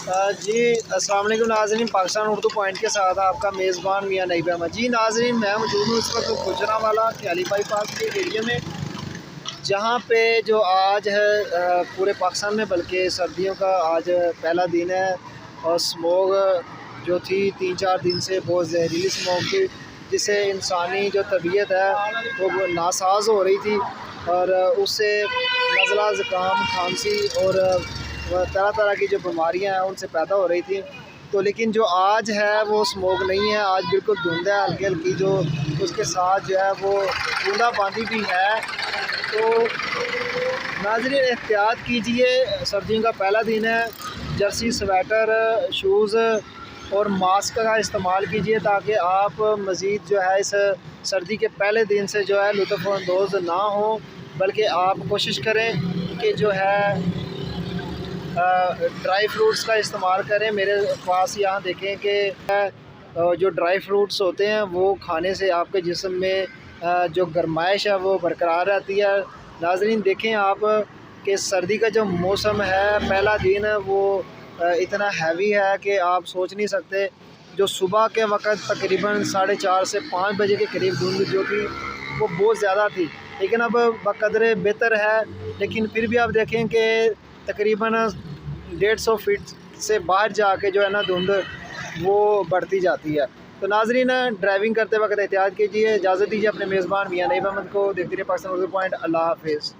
जी अस्सलाम वालेकुम नाज़रीन, पाकिस्तान उर्दू पॉइंट के साथ आपका मेज़बान मियां नईब अहमद। जी नाज़रीन, मैं मौजूद हूँ इस वक्त गुजरांवाला ख्याली बाईपास के एरिया में, जहाँ पे जो आज है पूरे पाकिस्तान में बल्कि सर्दियों का आज पहला दिन है। और स्मोग जो थी 3-4 दिन से बहुत जहरीली स्मोग थी, जिससे इंसानी जो तबीयत है वो नासाज हो रही थी और उससे नज़ला, ज़ुकाम, खांसी और तरह तरह की जो बीमारियां हैं उनसे पैदा हो रही थी। तो लेकिन जो आज है वो स्मोक नहीं है, आज बिल्कुल धुंध है हल्की हल्की, जो उसके साथ जो है वो बूंदाबांदी भी है। तो नाज़रीन एहतियात कीजिए, सर्दियों का पहला दिन है। जर्सी, स्वेटर, शूज़ और मास्क का इस्तेमाल कीजिए ताकि आप मज़ीद जो है इस सर्दी के पहले दिन से जो है लुत्फ़अंदोज़ ना हो, बल्कि आप कोशिश करें कि जो है ड्राई फ्रूट्स का इस्तेमाल करें। मेरे पास यहाँ देखें कि जो ड्राई फ्रूट्स होते हैं वो खाने से आपके जिस्म में जो गर्माइश है वो बरकरार रहती है। नाज़रीन देखें आप कि सर्दी का जो मौसम है, पहला दिन वो इतना हैवी है कि आप सोच नहीं सकते। जो सुबह के वक़्त तकरीबन 4:30 से 5 बजे के करीब धुंध जो थी वो बहुत ज़्यादा थी, लेकिन अब बक़दरे बेहतर है। लेकिन फिर भी आप देखें कि तकरीबन 150 फीट से बाहर जाके जो है ना धुंध वो बढ़ती जाती है। तो नाज़रीन ड्राइविंग करते वक्त एहतियात कीजिए। इजाज़त दीजिए अपने मेज़बान मियां नईब अहमद को। देखते रहिए पाकिस्तान उर्दू पॉइंट। अल्लाह हाफ़िज़।